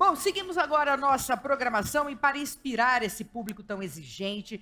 Bom, seguimos agora a nossa programação e para inspirar esse público tão exigente,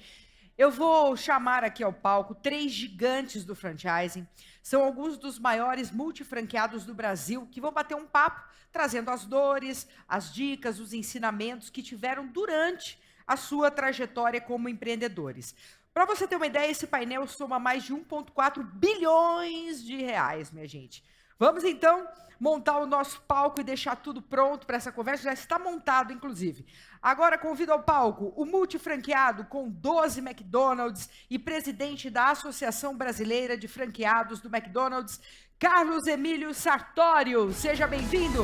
eu vou chamar aqui ao palco três gigantes do franchising. São alguns dos maiores multifranqueados do Brasil que vão bater um papo, trazendo as dores, as dicas, os ensinamentos que tiveram durante a sua trajetória como empreendedores. Para você ter uma ideia, esse painel soma mais de 1,4 bilhões de reais, minha gente. Vamos então montar o nosso palco e deixar tudo pronto para essa conversa. Já está montado, inclusive. Agora convido ao palco o multifranqueado com 12 McDonald's e presidente da Associação Brasileira de Franqueados do McDonald's, Carlos Emílio Sartório. Seja bem-vindo.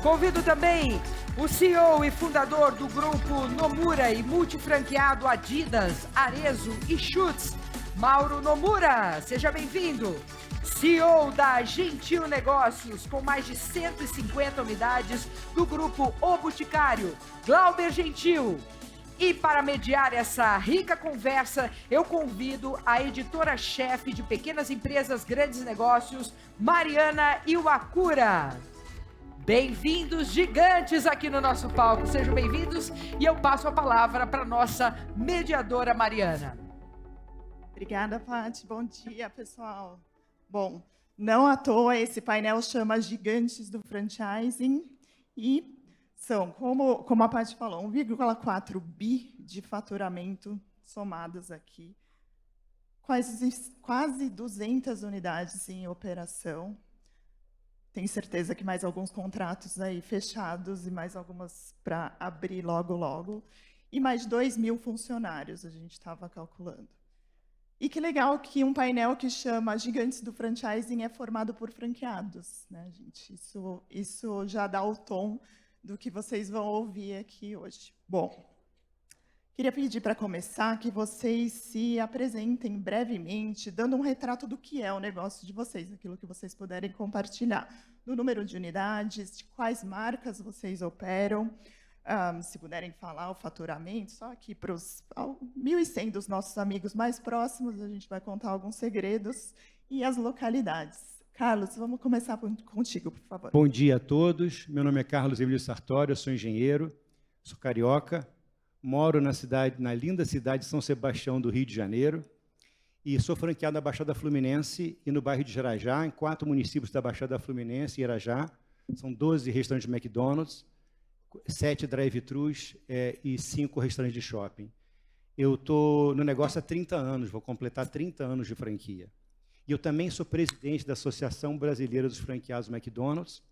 Convido também o CEO e fundador do grupo Nomura e multifranqueado Adidas, Arezzo e Schutz, Mauro Nomura. Seja bem-vindo. CEO da Gentil Negócios, com mais de 150 unidades do grupo O Boticário, Glauber Gentil. E para mediar essa rica conversa, eu convido a editora-chefe de Pequenas Empresas, Grandes Negócios, Mariana Iwakura. Bem-vindos, gigantes, aqui no nosso palco. Sejam bem-vindos e eu passo a palavra para a nossa mediadora, Mariana. Obrigada, Paty. Bom dia, pessoal. Bom, não à toa esse painel chama Gigantes do Franchising e são, como a Paty falou, 1,4 bi de faturamento somados aqui, quase 200 unidades em operação. Tenho certeza que mais alguns contratos aí fechados e mais algumas para abrir logo, logo. E mais de 2.000 funcionários, a gente estava calculando. E que legal que um painel que chama Gigantes do Franchising é formado por franqueados, né, gente? Isso já dá o tom do que vocês vão ouvir aqui hoje. Bom, queria pedir para começar que vocês se apresentem brevemente, dando um retrato do que é o negócio de vocês, aquilo que vocês puderem compartilhar, do número de unidades, de quais marcas vocês operam, se puderem falar o faturamento, só aqui para os 1.100 dos nossos amigos mais próximos, a gente vai contar alguns segredos e as localidades. Carlos, vamos começar contigo, por favor. Bom dia a todos, meu nome é Carlos Emílio Sartório, eu sou engenheiro, sou carioca, moro na linda cidade de São Sebastião do Rio de Janeiro e sou franqueado na Baixada Fluminense e no bairro de Irajá, em 4 municípios da Baixada Fluminense e Irajá. São 12 restaurantes McDonald's, 7 drive-thrus e 5 restaurantes de shopping. Eu estou no negócio há 30 anos, vou completar 30 anos de franquia. E eu também sou presidente da Associação Brasileira dos Franqueados McDonald's.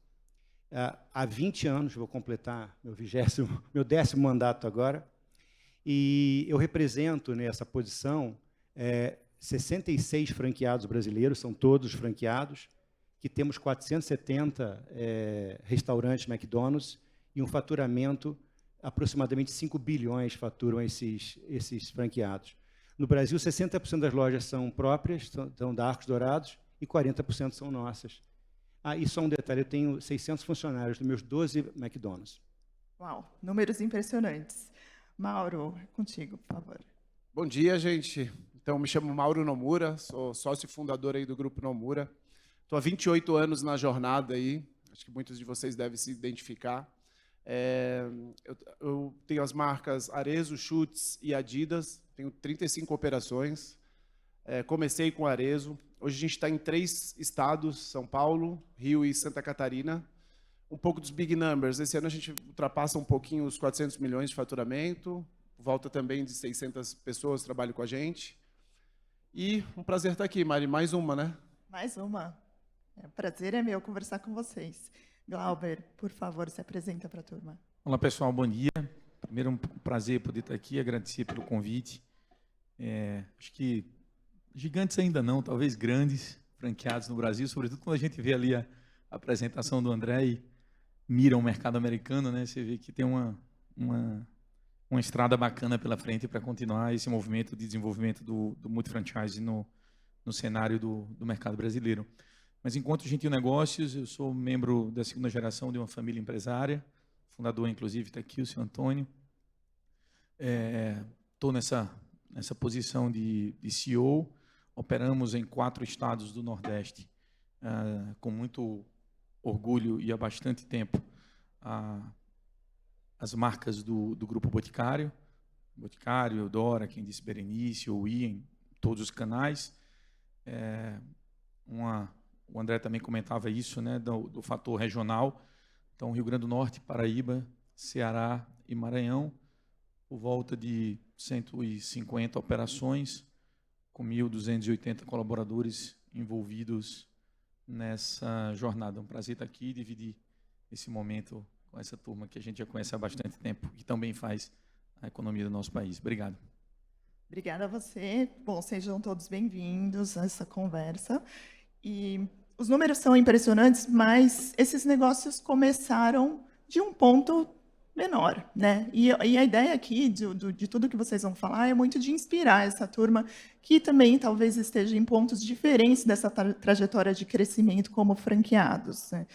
Há 20 anos, vou completar meu 10º mandato agora. E eu represento nessa posição 66 franqueados brasileiros, são todos franqueados, que temos 470 restaurantes McDonald's e um faturamento, aproximadamente 5 bilhões faturam esses franqueados. No Brasil, 60% das lojas são próprias, são da Arcos Dourados, e 40% são nossas. E só um detalhe, eu tenho 600 funcionários nos meus 12 McDonald's. Uau, números impressionantes. Mauro, contigo, por favor. Bom dia, gente. Então, me chamo Mauro Nomura, sou sócio fundador aí do Grupo Nomura. Estou há 28 anos na jornada aí, acho que muitos de vocês devem se identificar. Eu tenho as marcas Arezzo, Schutz e Adidas, tenho 35 operações. Comecei com Arezzo, hoje a gente está em 3 estados, São Paulo, Rio e Santa Catarina. Um pouco dos big numbers, esse ano a gente ultrapassa um pouquinho os 400 milhões de faturamento, volta também de 600 pessoas que trabalham com a gente. E um prazer estar aqui, Mari, mais uma, né? Mais uma. O prazer é meu conversar com vocês. Glauber, por favor, se apresenta para a turma. Olá, pessoal, bom dia. Primeiro, um prazer poder estar aqui, agradecer pelo convite. Acho que gigantes ainda não, talvez grandes franqueados no Brasil, sobretudo quando a gente vê ali a apresentação do André e mira o mercado americano, né? Você vê que tem uma estrada bacana pela frente para continuar esse movimento de desenvolvimento do multifranchise no cenário do mercado brasileiro. Mas enquanto Gentil Negócios, eu sou membro da 2ª geração de uma família empresária, fundador, inclusive, está aqui o senhor Antônio. Estou nessa posição de CEO, operamos em 4 estados do Nordeste, com muito orgulho e há bastante tempo. as marcas do Grupo Boticário, Eudora, quem disse Berenice, ou em todos os canais. O André também comentava isso, né, do fator regional. Então, Rio Grande do Norte, Paraíba, Ceará e Maranhão, por volta de 150 operações, com 1.280 colaboradores envolvidos nessa jornada. É um prazer estar aqui e dividir esse momento com essa turma que a gente já conhece há bastante tempo e também faz a economia do nosso país. Obrigado. Obrigada a você. Bom, sejam todos bem-vindos a essa conversa. E os números são impressionantes, mas esses negócios começaram de um ponto menor, né? E a ideia aqui de tudo que vocês vão falar é muito de inspirar essa turma que também talvez esteja em pontos diferentes dessa trajetória de crescimento como franqueados, né?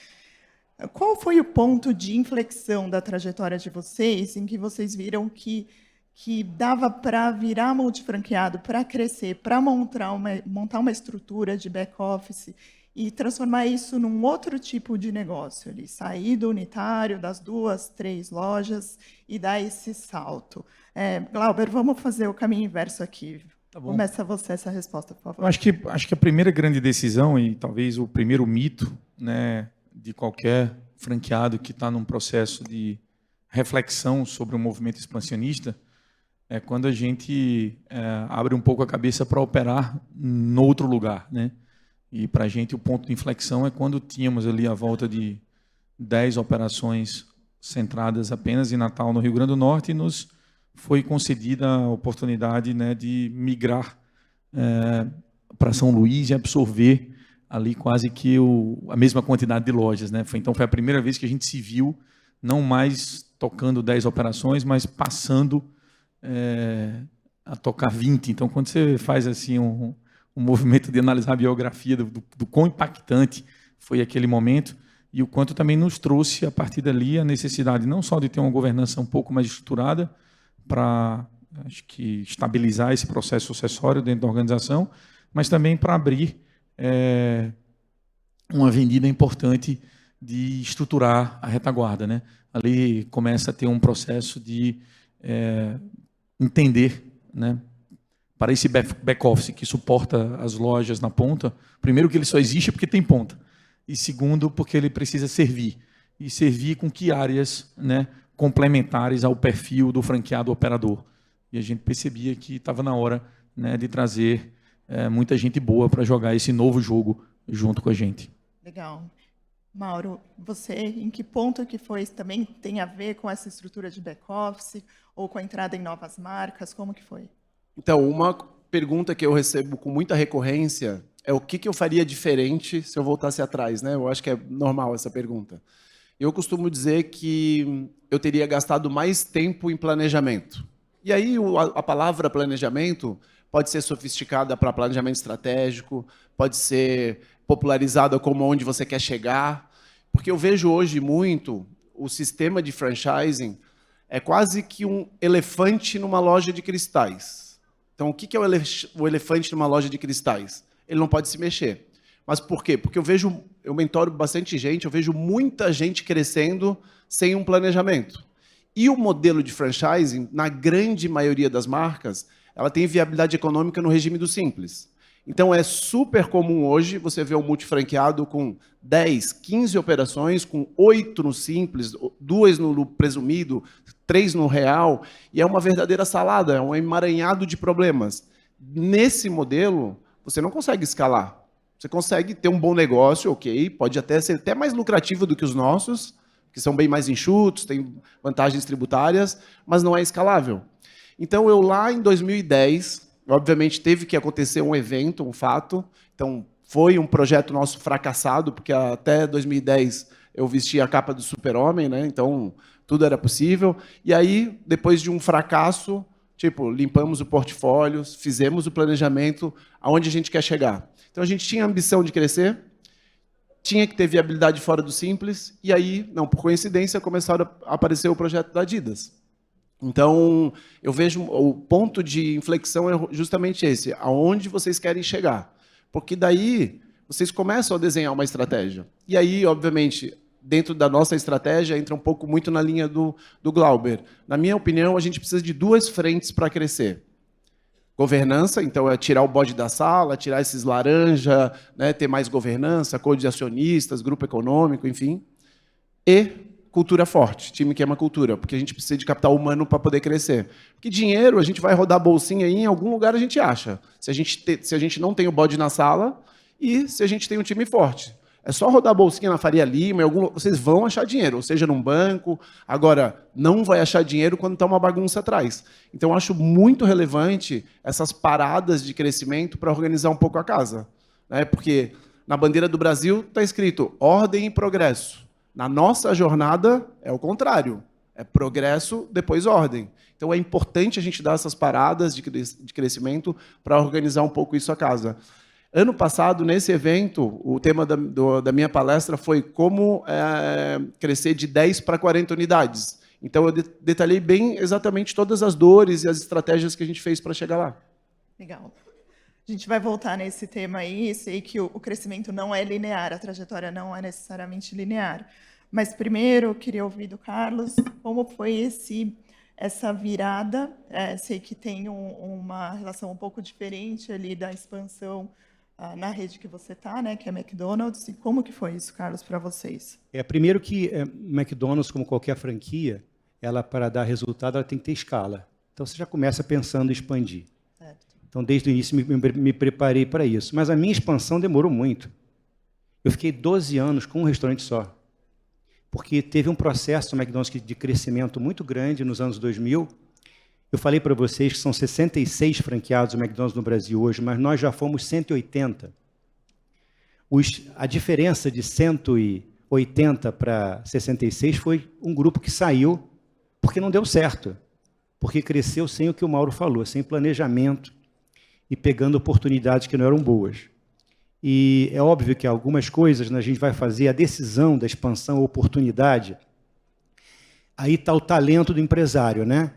Qual foi o ponto de inflexão da trajetória de vocês em que vocês viram que dava para virar multifranqueado, para crescer, para montar uma estrutura de back-office e transformar isso num outro tipo de negócio, ali, sair do unitário, das 2, 3 lojas e dar esse salto? Glauber, vamos fazer o caminho inverso aqui. Tá bom. Começa você essa resposta, por favor. Eu acho que a primeira grande decisão e talvez o primeiro mito, né, de qualquer franqueado que está num processo de reflexão sobre o movimento expansionista é quando a gente abre um pouco a cabeça para operar em outro lugar, né? E para a gente o ponto de inflexão é quando tínhamos ali a volta de 10 operações centradas apenas em Natal, no Rio Grande do Norte, e nos foi concedida a oportunidade, né, de migrar para São Luís e absorver ali quase que a mesma quantidade de lojas, né? Então foi a primeira vez que a gente se viu não mais tocando 10 operações, mas passando a tocar 20. Então, quando você faz assim um movimento de analisar a biografia do quão impactante foi aquele momento e o quanto também nos trouxe, a partir dali, a necessidade não só de ter uma governança um pouco mais estruturada para, acho que, estabilizar esse processo sucessório dentro da organização, mas também para abrir uma avenida importante de estruturar a retaguarda, né? Ali começa a ter um processo de entender, né, para esse back-office que suporta as lojas na ponta, primeiro que ele só existe porque tem ponta, e segundo porque ele precisa servir. E servir com que áreas, né, complementares ao perfil do franqueado operador. E a gente percebia que estava na hora, né, de trazer muita gente boa para jogar esse novo jogo junto com a gente. Legal. Mauro, você, em que ponto que foi, também tem a ver com essa estrutura de back-office ou com a entrada em novas marcas? Como que foi? Então, uma pergunta que eu recebo com muita recorrência é o que eu faria diferente se eu voltasse atrás, né? Eu acho que é normal essa pergunta. Eu costumo dizer que eu teria gastado mais tempo em planejamento. E aí a palavra planejamento pode ser sofisticada para planejamento estratégico, pode ser popularizada como onde você quer chegar, porque eu vejo hoje muito o sistema de franchising é quase que um elefante numa loja de cristais. Então, o que é o elefante numa loja de cristais? Ele não pode se mexer. Mas por quê? Porque eu mentoro bastante gente, eu vejo muita gente crescendo sem um planejamento. E o modelo de franchising, na grande maioria das marcas, ela tem viabilidade econômica no regime do simples. Então, é super comum hoje você ver um multifranqueado com 10, 15 operações, com 8 no simples, 2 no presumido, 3 no real, e é uma verdadeira salada, é um emaranhado de problemas. Nesse modelo, você não consegue escalar. Você consegue ter um bom negócio, ok, pode até ser até mais lucrativo do que os nossos, que são bem mais enxutos, têm vantagens tributárias, mas não é escalável. Então, eu lá em 2010... obviamente, teve que acontecer um evento, um fato. Então, foi um projeto nosso fracassado, porque até 2010 eu vestia a capa do Super-Homem, né? Então, tudo era possível. E aí, depois de um fracasso, tipo, limpamos o portfólio, fizemos o planejamento aonde a gente quer chegar. Então, a gente tinha a ambição de crescer, tinha que ter viabilidade fora do simples, e aí, não, por coincidência, começaram a aparecer o projeto da Adidas. Então, eu vejo o ponto de inflexão é justamente esse, aonde vocês querem chegar. Porque daí vocês começam a desenhar uma estratégia. E aí, obviamente, dentro da nossa estratégia, entra um pouco muito na linha do Glauber. Na minha opinião, a gente precisa de 2 frentes para crescer. Governança, então é tirar o bode da sala, tirar esses laranja, né, ter mais governança, código de acionistas, grupo econômico, enfim. E cultura forte, time que ama cultura, porque a gente precisa de capital humano para poder crescer. Porque dinheiro, a gente vai rodar a bolsinha aí, em algum lugar a gente acha. Se a gente não tem o bode na sala e se a gente tem um time forte. É só rodar a bolsinha na Faria Lima, vocês vão achar dinheiro, ou seja, num banco. Agora, não vai achar dinheiro quando está uma bagunça atrás. Então, eu acho muito relevante essas paradas de crescimento para organizar um pouco a casa. Né? Porque na bandeira do Brasil está escrito ordem e progresso. Na nossa jornada, é o contrário. É progresso, depois ordem. Então, é importante a gente dar essas paradas de crescimento para organizar um pouco isso a casa. Ano passado, nesse evento, o tema da minha palestra foi como crescer de 10 para 40 unidades. Então, eu detalhei bem exatamente todas as dores e as estratégias que a gente fez para chegar lá. Legal. A gente vai voltar nesse tema aí. Sei que o crescimento não é linear, a trajetória não é necessariamente linear. Mas, primeiro, eu queria ouvir do Carlos como foi essa virada. Sei que tem uma relação um pouco diferente ali da expansão na rede que você está, né, que é McDonald's. E como que foi isso, Carlos, para vocês? Primeiro que McDonald's, como qualquer franquia, ela, para dar resultado, ela tem que ter escala. Então, você já começa pensando em expandir. Certo. Então, desde o início, me preparei para isso. Mas a minha expansão demorou muito. Eu fiquei 12 anos com um restaurante só. Porque teve um processo no McDonald's de crescimento muito grande nos anos 2000. Eu falei para vocês que são 66 franqueados do McDonald's no Brasil hoje, mas nós já fomos 180. A diferença de 180 para 66 foi um grupo que saiu porque não deu certo. Porque cresceu sem o que o Mauro falou, sem planejamento e pegando oportunidades que não eram boas. E é óbvio que algumas coisas, né, a gente vai fazer a decisão da expansão, a oportunidade. Aí está o talento do empresário, né?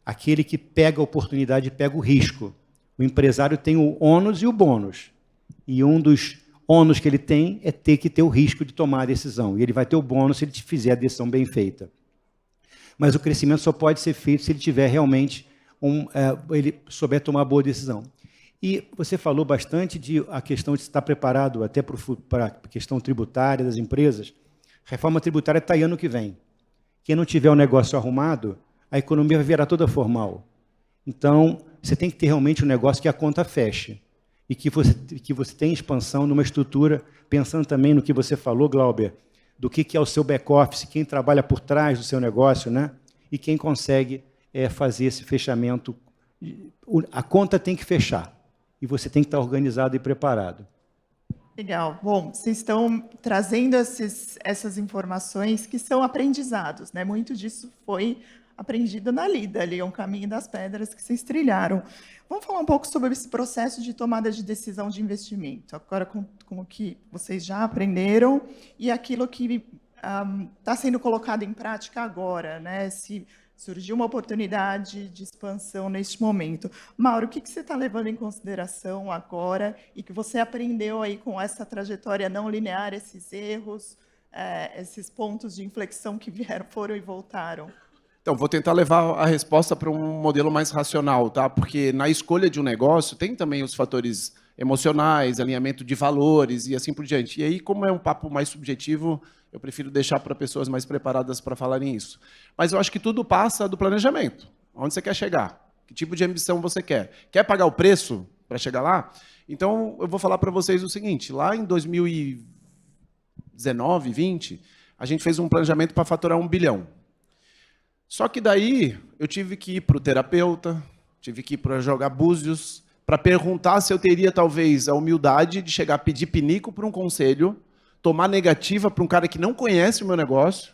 Aquele que pega a oportunidade e pega o risco. O empresário tem o ônus e o bônus. E um dos ônus que ele tem é ter que ter o risco de tomar a decisão. E ele vai ter o bônus se ele fizer a decisão bem feita. Mas o crescimento só pode ser feito se ele tiver realmente ele souber tomar boa decisão. E você falou bastante de a questão de estar preparado até para a questão tributária das empresas. A reforma tributária está aí ano que vem. Quem não tiver o negócio arrumado, a economia vai virar toda formal. Então, você tem que ter realmente um negócio que a conta feche. E que você tenha expansão numa estrutura, pensando também no que você falou, Glauber, do que é o seu back-office, quem trabalha por trás do seu negócio, né? E quem consegue fazer esse fechamento. A conta tem que fechar. E você tem que estar organizado e preparado. Legal. Bom, vocês estão trazendo essas informações que são aprendizados, né? Muito disso foi aprendido na lida, ali é um caminho das pedras que vocês trilharam. Vamos falar um pouco sobre esse processo de tomada de decisão de investimento, agora com o que vocês já aprenderam e aquilo que está sendo colocado em prática agora, né? Se surgiu uma oportunidade de expansão neste momento. Mauro, o que você está levando em consideração agora e que você aprendeu aí com essa trajetória não linear, esses erros, esses pontos de inflexão que foram e voltaram? Então, vou tentar levar a resposta para um modelo mais racional, tá? Porque na escolha de um negócio tem também os fatores emocionais, alinhamento de valores e assim por diante. E aí, como é um papo mais subjetivo, eu prefiro deixar para pessoas mais preparadas para falarem isso. Mas eu acho que tudo passa do planejamento. Onde você quer chegar? Que tipo de ambição você quer? Quer pagar o preço para chegar lá? Então, eu vou falar para vocês o seguinte. Lá em 2019, 20, a gente fez um planejamento para faturar 1 bilhão. Só que daí eu tive que ir para o terapeuta, tive que ir para jogar búzios, para perguntar se eu teria talvez a humildade de chegar a pedir pinico para um conselho, tomar negativa para um cara que não conhece o meu negócio.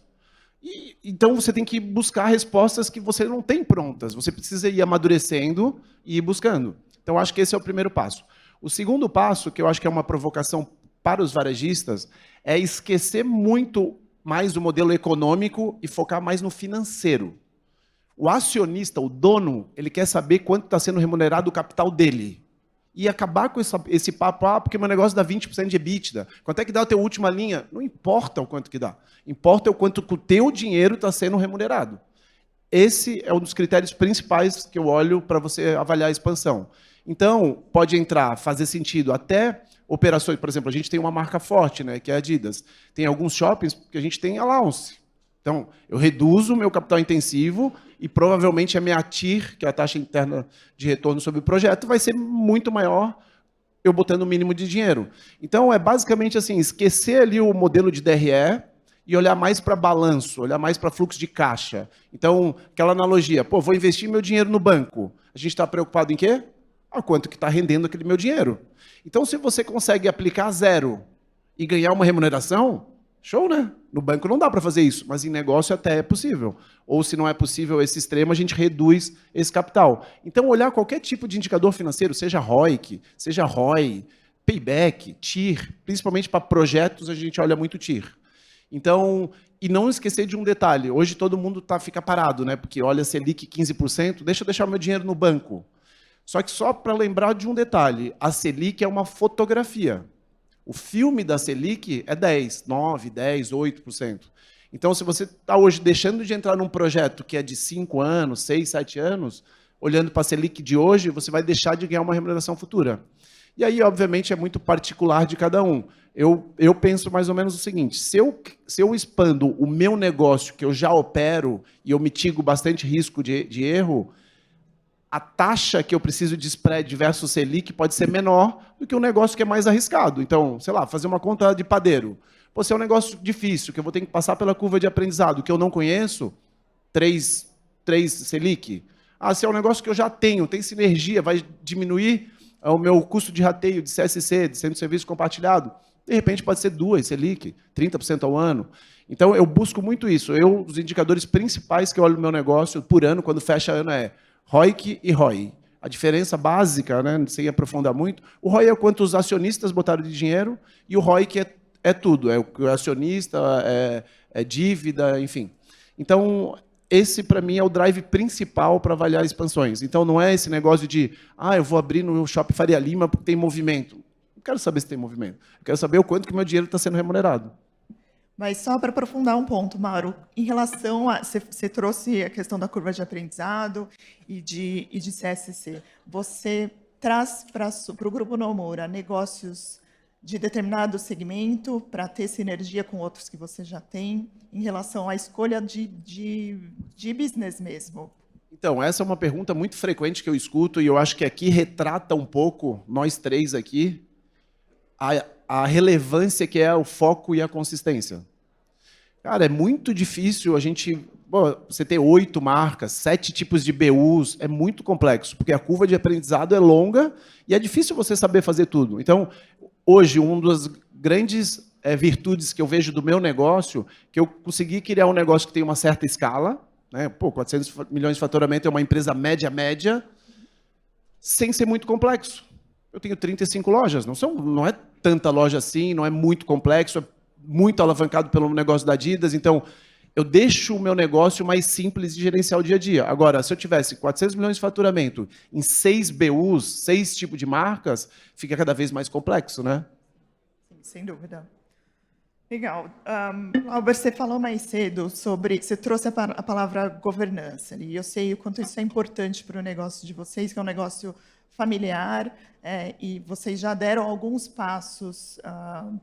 Então você tem que buscar respostas que você não tem prontas. Você precisa ir amadurecendo e ir buscando. Então acho que esse é o primeiro passo. O segundo passo, que eu acho que é uma provocação para os varejistas, é esquecer muito mais do modelo econômico e focar mais no financeiro. O acionista, o dono, ele quer saber quanto está sendo remunerado o capital dele. e acabar com esse papo, porque meu negócio dá 20% de EBITDA. Quanto é que dá a tua última linha? Não importa o quanto que dá. Importa o quanto que o teu dinheiro está sendo remunerado. Esse é um dos critérios principais que eu olho para você avaliar a expansão. Então, pode entrar, fazer sentido até operações, por exemplo, a gente tem uma marca forte, né, que é a Adidas. Tem alguns shoppings que a gente tem allowance. Então, eu reduzo o meu capital intensivo e provavelmente a minha TIR, que é a taxa interna de retorno sobre o projeto, vai ser muito maior eu botando o mínimo de dinheiro. Então, é basicamente assim, esquecer ali o modelo de DRE e olhar mais para balanço, olhar mais para fluxo de caixa. Então, aquela analogia, pô, vou investir meu dinheiro no banco. A gente está preocupado em quê? Quanto que está rendendo aquele meu dinheiro. Então, se você consegue aplicar zero e ganhar uma remuneração, show, né? No banco não dá para fazer isso, mas em negócio até é possível. Ou se não é possível esse extremo, a gente reduz esse capital. Então, olhar qualquer tipo de indicador financeiro, seja ROIC, seja ROI, payback, TIR, principalmente para projetos, a gente olha muito TIR. Então, e não esquecer de um detalhe, hoje todo mundo fica parado, né? Porque olha Selic 15%, deixa eu deixar o meu dinheiro no banco. Só que só para lembrar de um detalhe, a Selic é uma fotografia. O filme da Selic é 10, 9, 10, 8%. Então, se você está hoje deixando de entrar num projeto que é de 5 anos, 6, 7 anos, olhando para a Selic de hoje, você vai deixar de ganhar uma remuneração futura. E aí, obviamente, é muito particular de cada um. Eu penso mais ou menos o seguinte, se eu expando o meu negócio, que eu já opero, e eu mitigo bastante risco de erro, a taxa que eu preciso de spread versus Selic pode ser menor do que um negócio que é mais arriscado. Então, sei lá, fazer uma conta de padeiro. Pô, se é um negócio difícil, que eu vou ter que passar pela curva de aprendizado, que eu não conheço, 3 Selic. Se é um negócio que eu já tenho, tem sinergia, vai diminuir o meu custo de rateio de CSC, de Centro de Serviço Compartilhado. De repente pode ser 2 Selic, 30% ao ano. Então, eu busco muito isso. Os indicadores principais que eu olho no meu negócio por ano, quando fecha ano, é ROIC e ROI. A diferença básica, né, sem aprofundar muito, o ROI é quanto os acionistas botaram de dinheiro e o ROIC é tudo, é o acionista, é dívida, enfim. Então, esse, para mim, é o drive principal para avaliar expansões. Então, não é esse negócio de eu vou abrir no Shopping Faria Lima porque tem movimento. Não quero saber se tem movimento. Eu quero saber o quanto que o meu dinheiro está sendo remunerado. Mas só para aprofundar um ponto, Mauro, em relação a... Você trouxe a questão da curva de aprendizado e de CSC. Você traz para o Grupo Nomura negócios de determinado segmento para ter sinergia com outros que você já tem, em relação à escolha de business mesmo? Então, essa é uma pergunta muito frequente que eu escuto e eu acho que aqui retrata um pouco, nós três aqui, a relevância que é o foco e a consistência. Cara, é muito difícil a gente... você ter 8 marcas, 7 tipos de BUs, é muito complexo, porque a curva de aprendizado é longa e é difícil você saber fazer tudo. Então, hoje, uma das grandes virtudes que eu vejo do meu negócio, que eu consegui criar um negócio que tem uma certa escala, né? 400 milhões de faturamento é uma empresa média, sem ser muito complexo. Eu tenho 35 lojas, não é tanta loja assim, não é muito complexo, é muito alavancado pelo negócio da Adidas, então eu deixo o meu negócio mais simples de gerenciar o dia a dia. Agora, se eu tivesse 400 milhões de faturamento em 6 BUs, 6 tipos de marcas, fica cada vez mais complexo, né? Sim, sem dúvida. Legal. Albert, você falou mais cedo sobre... Você trouxe a palavra governança, e eu sei o quanto isso é importante para o negócio de vocês, que é um negócio familiar, e vocês já deram alguns passos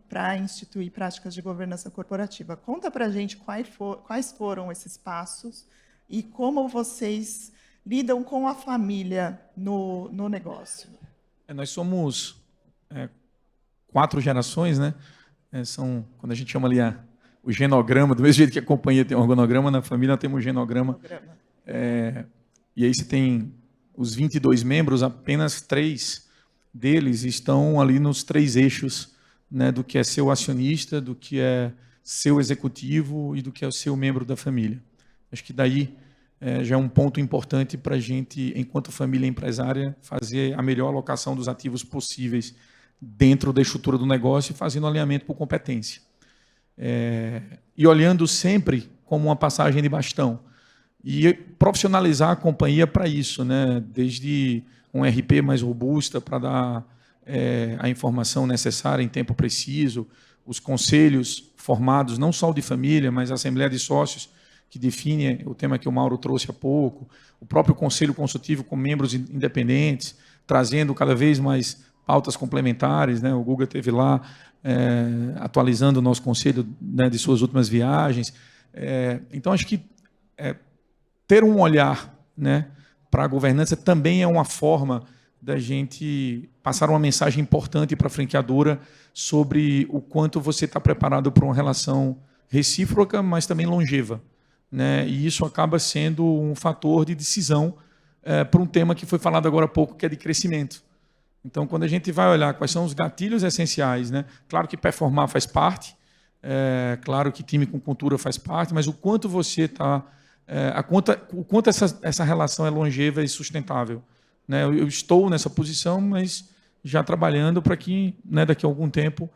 para instituir práticas de governança corporativa. Conta para a gente quais foram esses passos e como vocês lidam com a família no negócio. Nós somos 4 gerações, né? Quando a gente chama ali o genograma, do mesmo jeito que a companhia tem um organograma, na família temos um genograma. E aí você tem os 22 membros, apenas 3 deles estão ali nos 3 eixos, né, do que é seu acionista, do que é seu executivo e do que é o seu membro da família. Acho que daí já é um ponto importante para a gente, enquanto família empresária, fazer a melhor alocação dos ativos possíveis dentro da estrutura do negócio e fazendo alinhamento por competência. E olhando sempre como uma passagem de bastão. e profissionalizar a companhia para isso, né? Desde um RP mais robusta para dar a informação necessária em tempo preciso, os conselhos formados, não só o de família, mas a Assembleia de Sócios, que define o tema que o Mauro trouxe há pouco, o próprio Conselho Consultivo com membros independentes, trazendo cada vez mais pautas complementares, né? O Guga esteve lá atualizando o nosso conselho, né, de suas últimas viagens. Então, acho que ter um olhar, né, para a governança também é uma forma da gente passar uma mensagem importante para a franqueadora sobre o quanto você está preparado para uma relação recíproca, mas também longeva, né? E isso acaba sendo um fator de decisão para um tema que foi falado agora há pouco, que é de crescimento. Então, quando a gente vai olhar quais são os gatilhos essenciais, né? Claro que performar faz parte, claro que time com cultura faz parte, mas o quanto você está... o quanto essa relação é longeva e sustentável, né? Eu estou nessa posição, mas já trabalhando para que, né, daqui a algum tempo,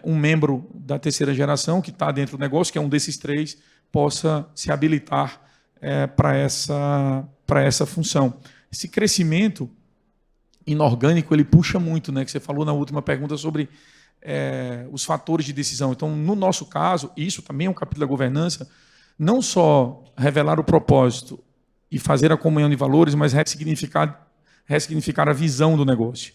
um membro da terceira geração que está dentro do negócio, que é um desses três, possa se habilitar para essa função. Esse crescimento inorgânico, ele puxa muito, né? Que você falou na última pergunta sobre os fatores de decisão. Então, no nosso caso, isso também é um capítulo da governança, não só revelar o propósito e fazer a comunhão de valores, mas ressignificar a visão do negócio.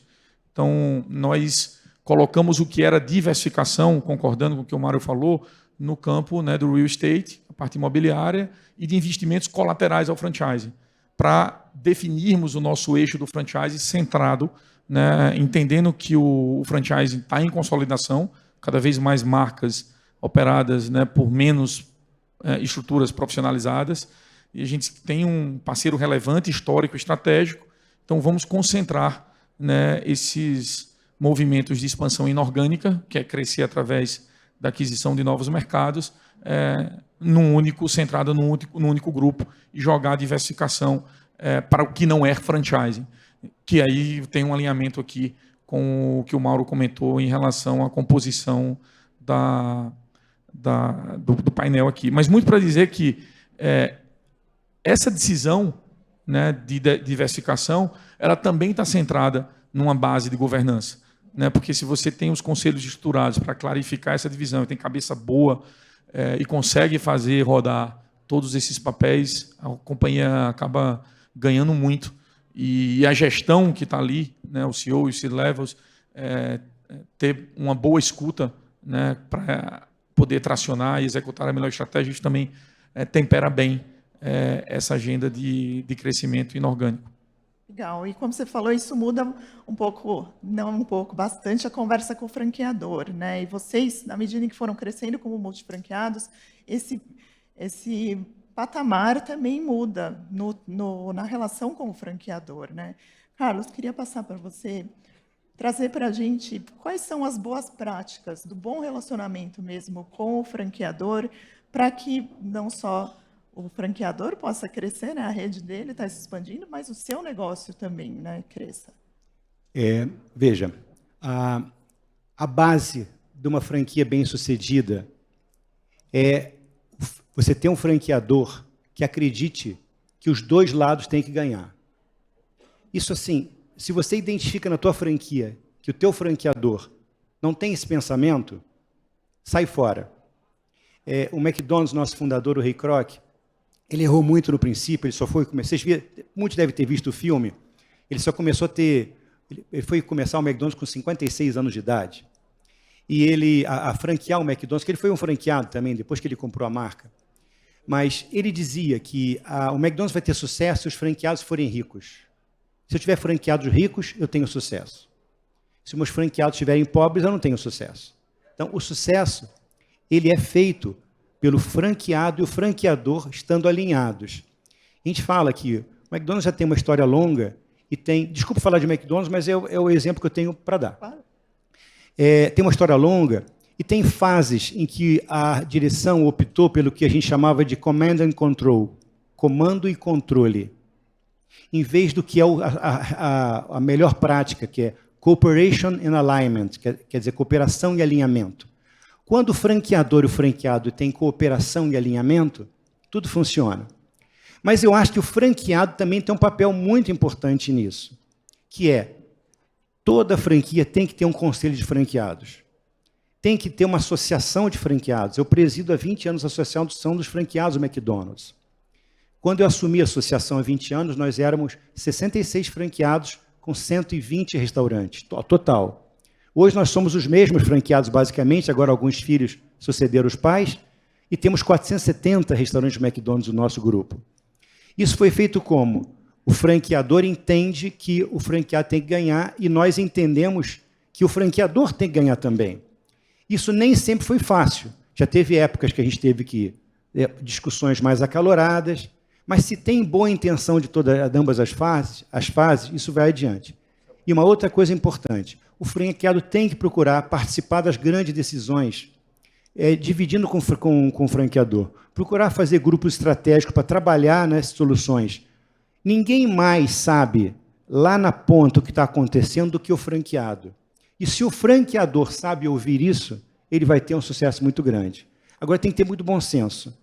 Então, nós colocamos o que era diversificação, concordando com o que o Mário falou, no campo, né, do real estate, a parte imobiliária, e de investimentos colaterais ao franchise, para definirmos o nosso eixo do franchise centrado, né, entendendo que o franchise está em consolidação, cada vez mais marcas operadas, né, por menos estruturas profissionalizadas, e a gente tem um parceiro relevante, histórico, estratégico, então vamos concentrar, né, esses movimentos de expansão inorgânica, que é crescer através da aquisição de novos mercados, centrada num único grupo, e jogar a diversificação para o que não é franchising, que aí tem um alinhamento aqui com o que o Mauro comentou em relação à composição do painel aqui. Mas muito para dizer que essa decisão, né, de diversificação, ela também está centrada numa base de governança, né? Porque se você tem os conselhos estruturados para clarificar essa divisão e tem cabeça boa e consegue fazer rodar todos esses papéis, a companhia acaba ganhando muito. E a gestão que está ali, né, o CEO e os C-levels, ter uma boa escuta, né, para poder tracionar e executar a melhor estratégia, isso também tempera bem essa agenda de crescimento inorgânico. Legal. E como você falou, isso muda um pouco, não um pouco, bastante a conversa com o franqueador, né? E vocês, na medida em que foram crescendo como multifranqueados, esse patamar também muda na relação com o franqueador, né? Carlos, queria passar para você, trazer para a gente quais são as boas práticas do bom relacionamento mesmo com o franqueador, para que não só o franqueador possa crescer, né? A rede dele está se expandindo, mas o seu negócio também, né, cresça. Veja, a base de uma franquia bem-sucedida é você ter um franqueador que acredite que os dois lados têm que ganhar. Isso assim, se você identifica na tua franquia que o teu franqueador não tem esse pensamento, sai fora. O McDonald's, nosso fundador, o Ray Kroc, ele errou muito no princípio, ele só foi começar, muitos devem ter visto o filme, ele só começou a ter, ele foi começar o McDonald's com 56 anos de idade. E ele, a franquear o McDonald's, que ele foi um franqueado também, depois que ele comprou a marca, mas ele dizia que o McDonald's vai ter sucesso se os franqueados forem ricos. Se eu tiver franqueados ricos, eu tenho sucesso. Se meus franqueados estiverem pobres, eu não tenho sucesso. Então, o sucesso, ele é feito pelo franqueado e o franqueador estando alinhados. A gente fala que o McDonald's já tem uma história longa e tem... Desculpa falar de McDonald's, mas é o exemplo que eu tenho para dar. Tem uma história longa e tem fases em que a direção optou pelo que a gente chamava de command and control, comando e controle, em vez do que é a melhor prática, que é cooperation and alignment, quer dizer, cooperação e alinhamento. Quando o franqueador e o franqueado têm cooperação e alinhamento, tudo funciona. Mas eu acho que o franqueado também tem um papel muito importante nisso, que é, toda franquia tem que ter um conselho de franqueados. Tem que ter uma associação de franqueados. Eu presido há 20 anos a Associação dos Franqueados do McDonald's. Quando eu assumi a associação há 20 anos, nós éramos 66 franqueados com 120 restaurantes, total. Hoje nós somos os mesmos franqueados, basicamente, agora alguns filhos sucederam os pais, e temos 470 restaurantes McDonald's no nosso grupo. Isso foi feito como? O franqueador entende que o franqueado tem que ganhar e nós entendemos que o franqueador tem que ganhar também. Isso nem sempre foi fácil. Já teve épocas que a gente teve que discussões mais acaloradas, mas se tem boa intenção de ambas as fases, isso vai adiante. E uma outra coisa importante, o franqueado tem que procurar participar das grandes decisões, dividindo com o franqueador, procurar fazer grupos estratégicos para trabalhar nas soluções. Ninguém mais sabe lá na ponta o que está acontecendo do que o franqueado. E se o franqueador sabe ouvir isso, ele vai ter um sucesso muito grande. Agora tem que ter muito bom senso.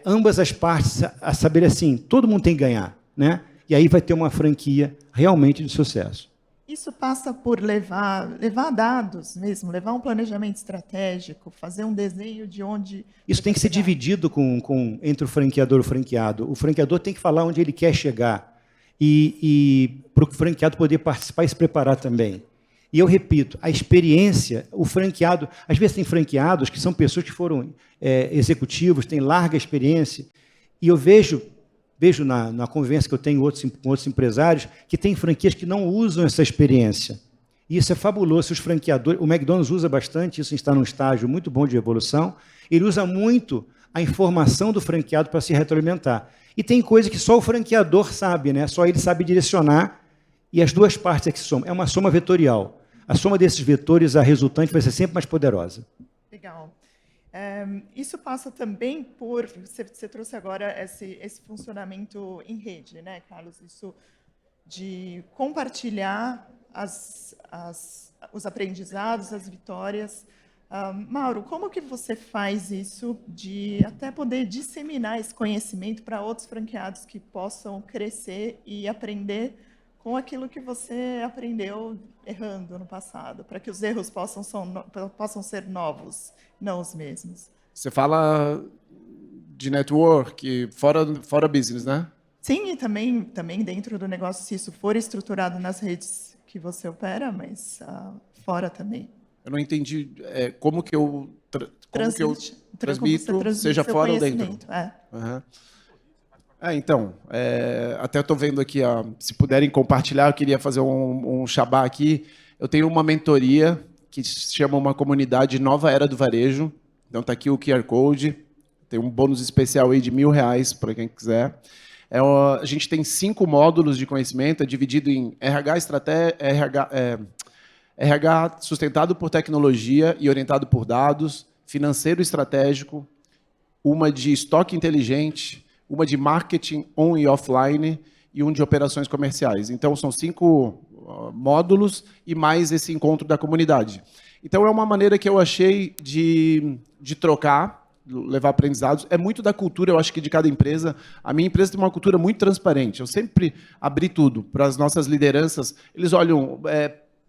Ambas as partes a saber assim, todo mundo tem que ganhar, né? E aí vai ter uma franquia realmente de sucesso. Isso passa por levar dados mesmo, levar um planejamento estratégico, fazer um desenho de onde... Isso tem que ser dividido entre o franqueador e o franqueado. O franqueador tem que falar onde ele quer chegar e para o franqueado poder participar e se preparar também. E eu repito, a experiência, o franqueado... Às vezes tem franqueados que são pessoas que foram executivos, têm larga experiência, e eu vejo na convivência que eu tenho com outros empresários, que tem franquias que não usam essa experiência. E isso é fabuloso. Os franqueadores, o McDonald's usa bastante, isso está num estágio muito bom de evolução, ele usa muito a informação do franqueado para se retroalimentar. E tem coisa que só o franqueador sabe, né? Só ele sabe direcionar, e as duas partes é que somam. É uma soma vetorial. A soma desses vetores, a resultante, vai ser sempre mais poderosa. Legal. Isso passa também por... Você trouxe agora esse funcionamento em rede, né, Carlos? Isso de compartilhar os aprendizados, as vitórias. Mauro, como que você faz isso de até poder disseminar esse conhecimento para outros franqueados que possam crescer e aprender com aquilo que você aprendeu errando no passado, para que os erros possam ser novos, não os mesmos? Você fala de network fora business, né? Sim, e também dentro do negócio, se isso for estruturado nas redes que você opera, mas fora também. Eu não entendi como que eu transmito, seja fora ou dentro. Uhum. Então, até estou vendo aqui, se puderem compartilhar, eu queria fazer um jabá aqui. Eu tenho uma mentoria que se chama Uma Comunidade Nova Era do Varejo. Então, está aqui o QR Code. Tem um bônus especial aí de R$1.000 para quem quiser. A gente tem 5 módulos de conhecimento, dividido em RH sustentado por tecnologia e orientado por dados, financeiro estratégico, uma de estoque inteligente, uma de marketing on e offline e um de operações comerciais. Então, são 5 módulos e mais esse encontro da comunidade. Então, é uma maneira que eu achei de trocar, levar aprendizados. É muito da cultura, eu acho que de cada empresa. A minha empresa tem uma cultura muito transparente. Eu sempre abri tudo para as nossas lideranças. Eles olham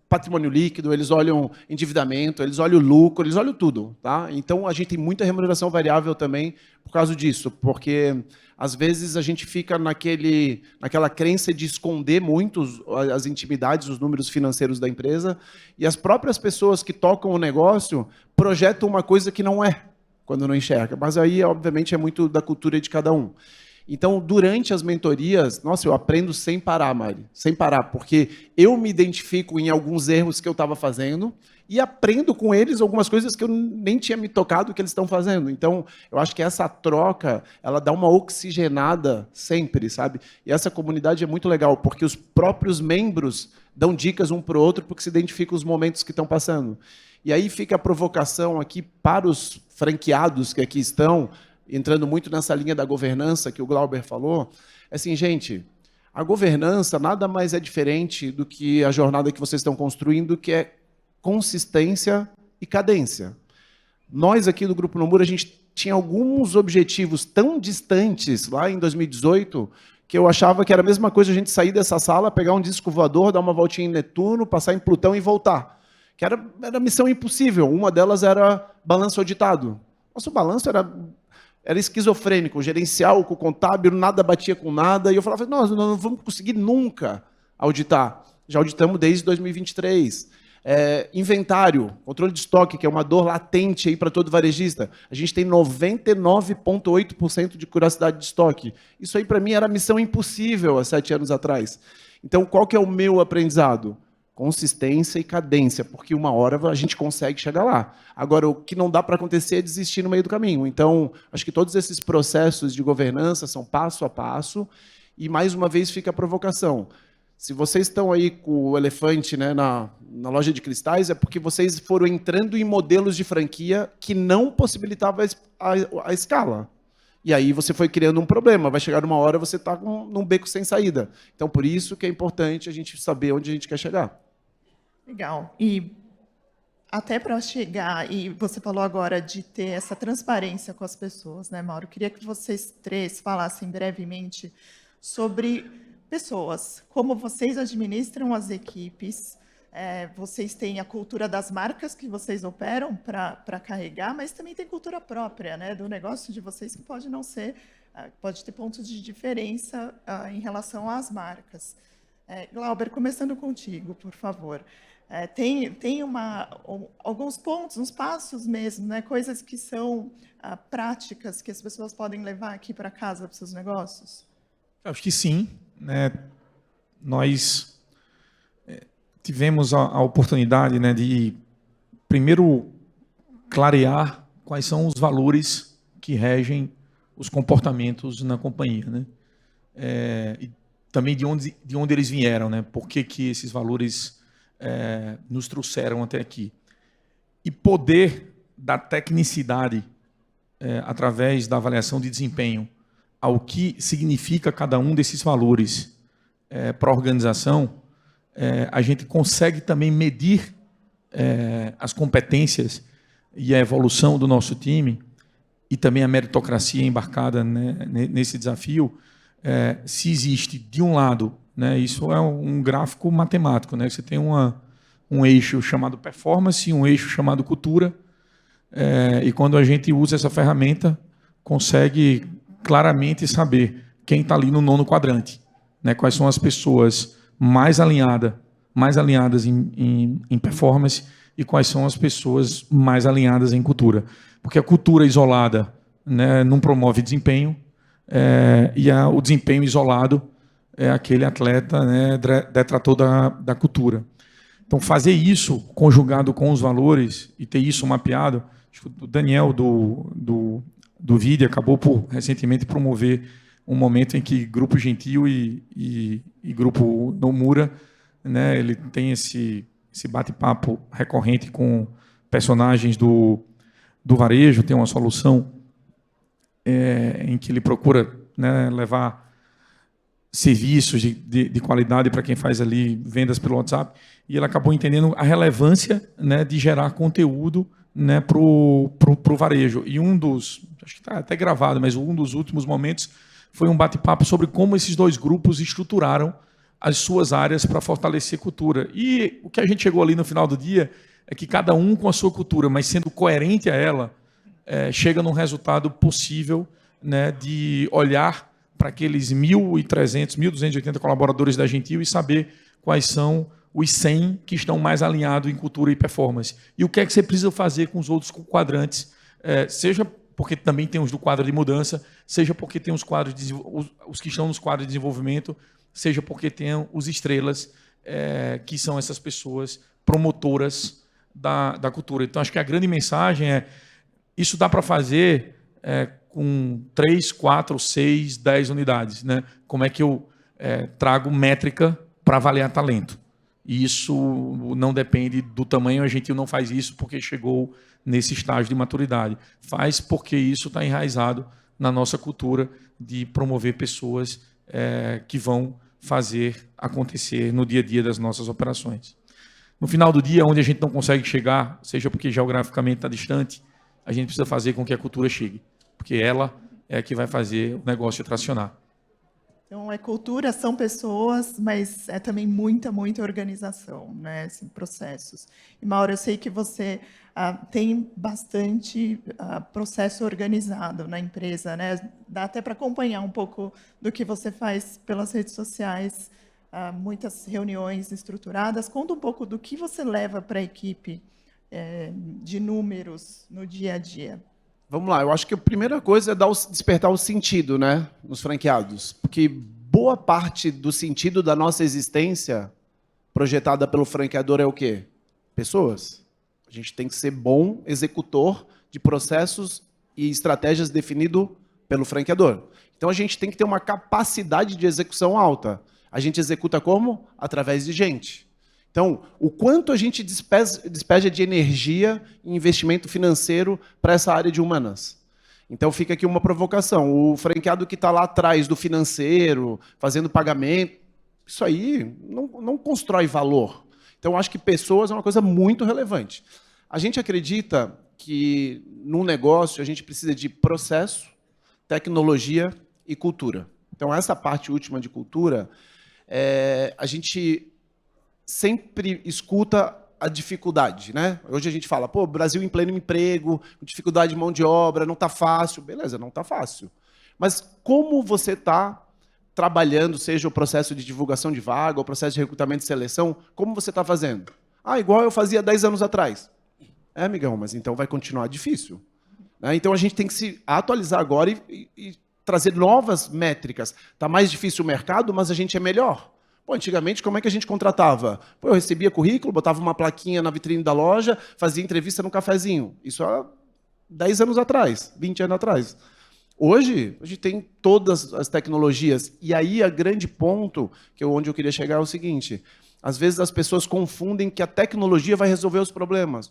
patrimônio líquido, eles olham endividamento, eles olham lucro, eles olham tudo. Tá? Então, a gente tem muita remuneração variável também por causa disso, porque às vezes a gente fica naquela crença de esconder muito as intimidades, os números financeiros da empresa, e as próprias pessoas que tocam o negócio projetam uma coisa que não é, quando não enxerga. Mas aí, obviamente, é muito da cultura de cada um. Então, durante as mentorias, nossa, eu aprendo sem parar, Mari, sem parar, porque eu me identifico em alguns erros que eu estava fazendo e aprendo com eles algumas coisas que eu nem tinha me tocado que eles estão fazendo. Então, eu acho que essa troca, ela dá uma oxigenada sempre, sabe? E essa comunidade é muito legal, porque os próprios membros dão dicas um para o outro, porque se identificam os momentos que estão passando. E aí fica a provocação aqui para os franqueados que aqui estão, entrando muito nessa linha da governança que o Glauber falou, assim, gente, a governança nada mais é diferente do que a jornada que vocês estão construindo, que é consistência e cadência. Nós aqui do Grupo Nomura, a gente tinha alguns objetivos tão distantes lá em 2018 que eu achava que era a mesma coisa a gente sair dessa sala, pegar um disco voador, dar uma voltinha em Netuno, passar em Plutão e voltar. Que era missão impossível. Uma delas era balanço auditado. Nosso balanço era esquizofrênico, gerencial, com contábil, nada batia com nada. E eu falava, nós não vamos conseguir nunca auditar. Já auditamos desde 2023. Inventário, controle de estoque, que é uma dor latente aí para todo varejista. A gente tem 99,8% de curiosidade de estoque. Isso aí, para mim, era missão impossível há 7 anos atrás. Então, qual que é o meu aprendizado? Consistência e cadência, porque uma hora a gente consegue chegar lá. Agora, o que não dá para acontecer é desistir no meio do caminho. Então, acho que todos esses processos de governança são passo a passo, e, mais uma vez, fica a provocação. Se vocês estão aí com o elefante, né, na loja de cristais, é porque vocês foram entrando em modelos de franquia que não possibilitavam a escala. E aí você foi criando um problema. Vai chegar uma hora você está num beco sem saída. Então, por isso que é importante a gente saber onde a gente quer chegar. Legal. E até para chegar, e você falou agora de ter essa transparência com as pessoas, né, Mauro? Eu queria que vocês três falassem brevemente sobre pessoas, como vocês administram as equipes. Vocês têm a cultura das marcas que vocês operam para carregar, mas também tem cultura própria, né, do negócio de vocês, que pode não ser, pode ter pontos de diferença em relação às marcas. Glauber, começando contigo, por favor. Tem alguns pontos, uns passos mesmo, né, coisas que são práticas que as pessoas podem levar aqui para casa para os seus negócios? Acho que sim, né? Nós tivemos a oportunidade, né, de, primeiro, clarear quais são os valores que regem os comportamentos na companhia, né? E também de onde eles vieram, né? Por que esses valores nos trouxeram até aqui. E poder da tecnicidade, através da avaliação de desempenho, ao que significa cada um desses valores para a organização, a gente consegue também medir as competências e a evolução do nosso time, e também a meritocracia embarcada, né, nesse desafio. Se existe, de um lado, né, isso é um gráfico matemático, né, você tem um eixo chamado performance e um eixo chamado cultura, e quando a gente usa essa ferramenta, consegue claramente saber quem está ali no 9º quadrante, né, quais são as pessoas mais alinhadas em performance e quais são as pessoas mais alinhadas em cultura. Porque a cultura isolada, né, não promove desempenho, e o desempenho isolado é aquele atleta, né, detrator da cultura. Então, fazer isso conjugado com os valores e ter isso mapeado, acho que o Daniel do VIDE acabou por recentemente promover um momento em que Grupo Gentil e Grupo Nomura, né, ele tem esse bate-papo recorrente com personagens do varejo. Tem uma solução em que ele procura, né, levar serviços de qualidade para quem faz ali vendas pelo WhatsApp, e ele acabou entendendo a relevância, né, de gerar conteúdo, né, para o varejo. E acho que está até gravado, mas um dos últimos momentos foi um bate-papo sobre como esses dois grupos estruturaram as suas áreas para fortalecer cultura. E o que a gente chegou ali no final do dia é que cada um com a sua cultura, mas sendo coerente a ela, chega num resultado possível, né, de olhar para aqueles 1.300, 1.280 colaboradores da Gentil e saber quais são os 100 que estão mais alinhados em cultura e performance. E o que é que você precisa fazer com os outros quadrantes, seja porque também tem os do quadro de mudança, seja porque tem os que estão nos quadros de desenvolvimento, seja porque tem os estrelas, que são essas pessoas promotoras da cultura. Então, acho que a grande mensagem isso dá para fazer com 3, 4, 6, 10 unidades, né? Como é que eu trago métrica para avaliar talento? E isso não depende do tamanho, a gente não faz isso porque chegou nesse estágio de maturidade. Faz porque isso está enraizado na nossa cultura de promover pessoas que vão fazer acontecer no dia a dia das nossas operações. No final do dia, onde a gente não consegue chegar, seja porque geograficamente está distante, a gente precisa fazer com que a cultura chegue, porque ela é a que vai fazer o negócio tracionar. Então, cultura, são pessoas, mas é também muita organização, né? Assim, processos. E, Mauro, eu sei que você tem bastante processo organizado na empresa, né? Dá até para acompanhar um pouco do que você faz pelas redes sociais, muitas reuniões estruturadas. Conta um pouco do que você leva para a equipe de números no dia a dia. Vamos lá, eu acho que a primeira coisa é despertar o sentido, né, nos franqueados, porque boa parte do sentido da nossa existência projetada pelo franqueador é o quê? Pessoas. A gente tem que ser bom executor de processos e estratégias definido pelo franqueador. Então a gente tem que ter uma capacidade de execução alta. A gente executa como? Através de gente. Então, o quanto a gente despeja de energia e investimento financeiro para essa área de humanas. Então, fica aqui uma provocação. O franqueado que está lá atrás do financeiro, fazendo pagamento, isso aí não constrói valor. Então, acho que pessoas é uma coisa muito relevante. A gente acredita que, num negócio, a gente precisa de processo, tecnologia e cultura. Então, essa parte última de cultura, a gente sempre escuta a dificuldade, né? Hoje a gente fala, pô, Brasil em pleno emprego, dificuldade de mão de obra, não está fácil. Beleza, não está fácil. Mas como você está trabalhando, seja o processo de divulgação de vaga, o processo de recrutamento e seleção, como você está fazendo? Igual eu fazia 10 anos atrás. Amigão, mas então vai continuar difícil. Né? Então a gente tem que se atualizar agora e trazer novas métricas. Está mais difícil o mercado, mas a gente é melhor. Pô, antigamente, como é que a gente contratava? Pô, eu recebia currículo, botava uma plaquinha na vitrine da loja, fazia entrevista no cafezinho. Isso há 10 anos atrás, 20 anos atrás. Hoje, a gente tem todas as tecnologias. E aí, o grande ponto onde eu queria chegar é o seguinte. Às vezes, as pessoas confundem que a tecnologia vai resolver os problemas.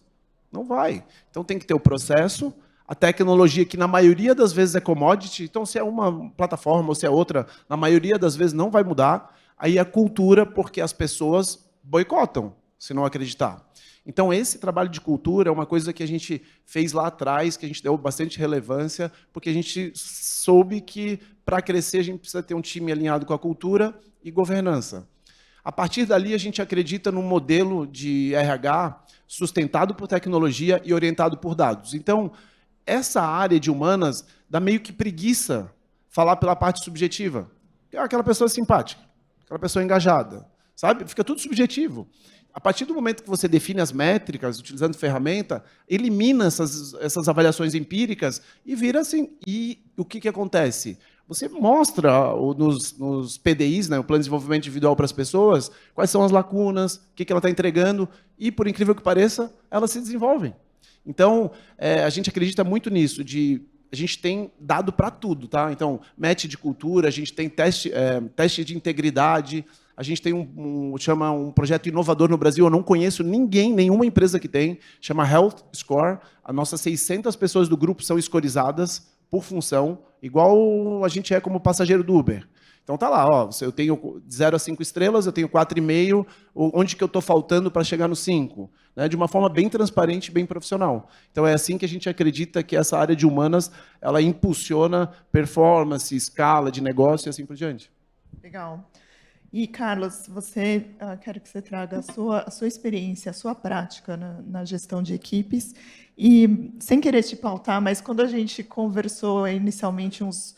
Não vai. Então, tem que ter o processo, a tecnologia, que na maioria das vezes é commodity. Então, se é uma plataforma ou se é outra, na maioria das vezes não vai mudar. Aí a cultura, porque as pessoas boicotam, se não acreditar. Então, esse trabalho de cultura é uma coisa que a gente fez lá atrás, que a gente deu bastante relevância, porque a gente soube que, para crescer, a gente precisa ter um time alinhado com a cultura e governança. A partir dali, a gente acredita num modelo de RH sustentado por tecnologia e orientado por dados. Então, essa área de humanas dá meio que preguiça falar pela parte subjetiva. É aquela pessoa simpática. Aquela pessoa engajada, sabe? Fica tudo subjetivo. A partir do momento que você define as métricas, utilizando ferramenta, elimina essas avaliações empíricas e vira assim. E o que acontece? Você mostra nos PDIs, né, o Plano de Desenvolvimento Individual para as pessoas, quais são as lacunas, o que ela está entregando, e, por incrível que pareça, elas se desenvolvem. Então, a gente acredita muito nisso, a gente tem dado para tudo, tá? Então, match de cultura, a gente tem teste de integridade, a gente tem chama um projeto inovador no Brasil, eu não conheço nenhuma empresa que tem, chama Health Score. As nossas 600 pessoas do grupo são scorizadas por função, igual a gente é como passageiro do Uber. Então tá lá, ó, eu tenho 0 a 5 estrelas, eu tenho 4,5, onde que eu estou faltando para chegar no 5? Né, de uma forma bem transparente e bem profissional. Então é assim que a gente acredita que essa área de humanas ela impulsiona performance, escala de negócio e assim por diante. Legal. E, Carlos, quero que você traga a sua experiência, a sua prática na gestão de equipes. E, sem querer te pautar, mas quando a gente conversou inicialmente uns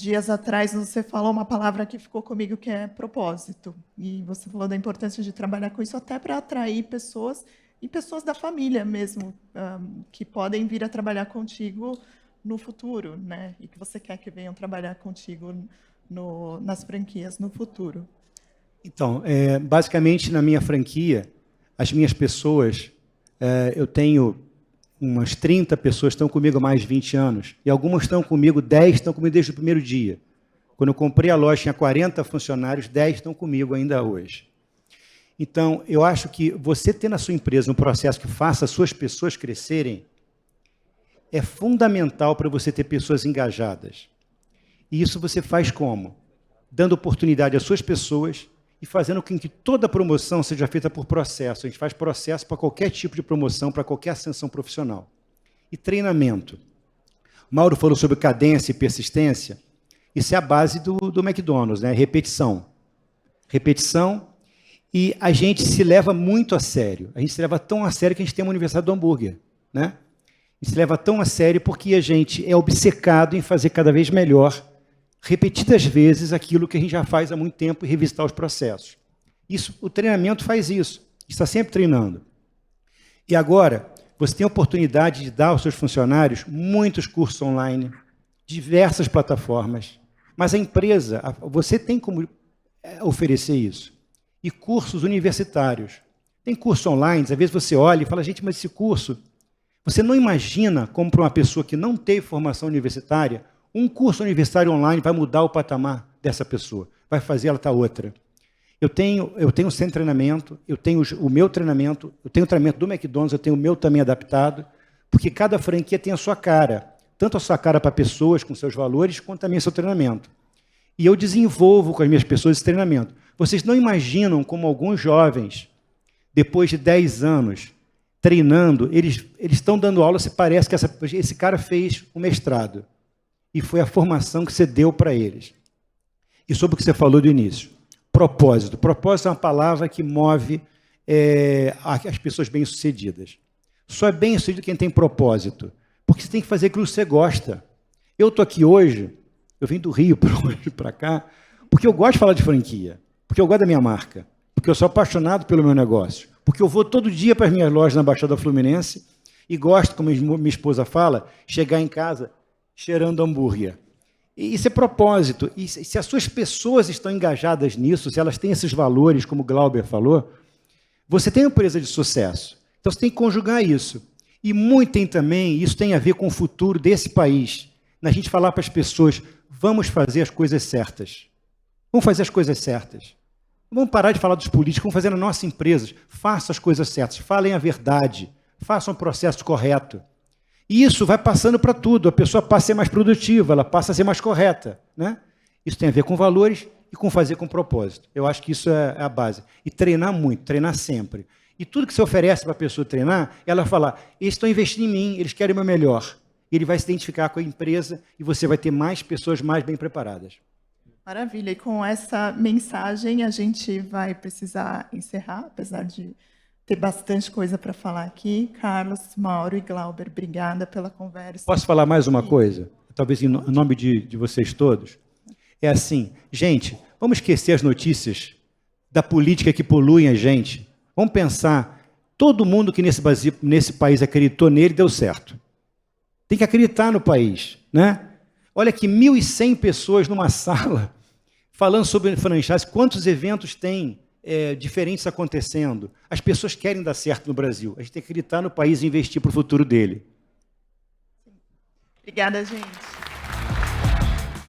dias atrás, você falou uma palavra que ficou comigo, que é propósito. E você falou da importância de trabalhar com isso até para atrair pessoas, e pessoas da família mesmo, que podem vir a trabalhar contigo no futuro, né? E que você quer que venham trabalhar contigo nas franquias no futuro. Então, basicamente, na minha franquia, as minhas pessoas, eu tenho umas 30 pessoas que estão comigo há mais de 20 anos, e algumas estão comigo, 10 estão comigo desde o primeiro dia. Quando eu comprei a loja, tinha 40 funcionários, 10 estão comigo ainda hoje. Então, eu acho que você ter na sua empresa um processo que faça as suas pessoas crescerem é fundamental para você ter pessoas engajadas. E isso você faz como? Dando oportunidade às suas pessoas e fazendo com que toda promoção seja feita por processo. A gente faz processo para qualquer tipo de promoção, para qualquer ascensão profissional. e treinamento. Mauro falou sobre cadência e persistência. Isso é a base do McDonald's, né? Repetição. Repetição, e a gente se leva muito a sério. A gente se leva tão a sério que a gente tem uma Universidade do Hambúrguer, né? A gente se leva tão a sério porque a gente é obcecado em fazer cada vez melhor, repetidas vezes, aquilo que a gente já faz há muito tempo e revisitar os processos. O treinamento faz isso. Está sempre treinando. E agora, você tem a oportunidade de dar aos seus funcionários muitos cursos online, diversas plataformas, mas a empresa, você tem como oferecer isso. E cursos universitários. Tem cursos online, às vezes você olha e fala, gente, mas esse curso, você não imagina como para uma pessoa que não teve formação universitária, um curso universitário online vai mudar o patamar dessa pessoa, vai fazer ela estar outra. Eu tenho um centro de treinamento, eu tenho o meu treinamento, eu tenho o treinamento do McDonald's, eu tenho o meu também adaptado, porque cada franquia tem a sua cara, tanto a sua cara para pessoas com seus valores, quanto também o seu treinamento. E eu desenvolvo com as minhas pessoas esse treinamento. Vocês não imaginam como alguns jovens, depois de 10 anos, treinando, eles estão dando aula, se parece que esse cara fez o mestrado. E foi a formação que você deu para eles. E sobre o que você falou do início. Propósito. Propósito é uma palavra que move as pessoas bem-sucedidas. Só é bem-sucedido quem tem propósito. Porque você tem que fazer aquilo que você gosta. Eu estou aqui hoje, eu vim do Rio para cá, porque eu gosto de falar de franquia. Porque eu gosto da minha marca. Porque eu sou apaixonado pelo meu negócio. Porque eu vou todo dia para as minhas lojas na Baixada Fluminense e gosto, como minha esposa fala, chegar em casa cheirando hambúrguer. E isso é propósito. E se as suas pessoas estão engajadas nisso, se elas têm esses valores, como o Glauber falou, você tem uma empresa de sucesso. Então, você tem que conjugar isso. E muito tem também, isso tem a ver com o futuro desse país. Na gente falar para as pessoas, vamos fazer as coisas certas. Vamos fazer as coisas certas. Vamos parar de falar dos políticos, vamos fazer nas nossas empresas. Façam as coisas certas, falem a verdade, façam o processo correto. E isso vai passando para tudo, a pessoa passa a ser mais produtiva, ela passa a ser mais correta, né? Isso tem a ver com valores e com fazer com propósito. Eu acho que isso é a base. E treinar muito, treinar sempre. E tudo que você oferece para a pessoa treinar, ela fala, eles estão investindo em mim, eles querem o meu melhor. Ele vai se identificar com a empresa e você vai ter mais pessoas mais bem preparadas. Maravilha. E com essa mensagem a gente vai precisar encerrar, apesar de ter bastante coisa para falar aqui. Carlos, Mauro e Glauber, obrigada pela conversa. Posso falar mais uma coisa? Talvez em nome de vocês todos. É assim, gente, vamos esquecer as notícias da política que poluem a gente. Vamos pensar, todo mundo que nesse país acreditou nele deu certo. Tem que acreditar no país, né? Olha aqui, 1.100 pessoas numa sala falando sobre franchise, quantos eventos tem diferentes acontecendo. As pessoas querem dar certo no Brasil. A gente tem que acreditar no país e investir para o futuro dele. Obrigada, gente.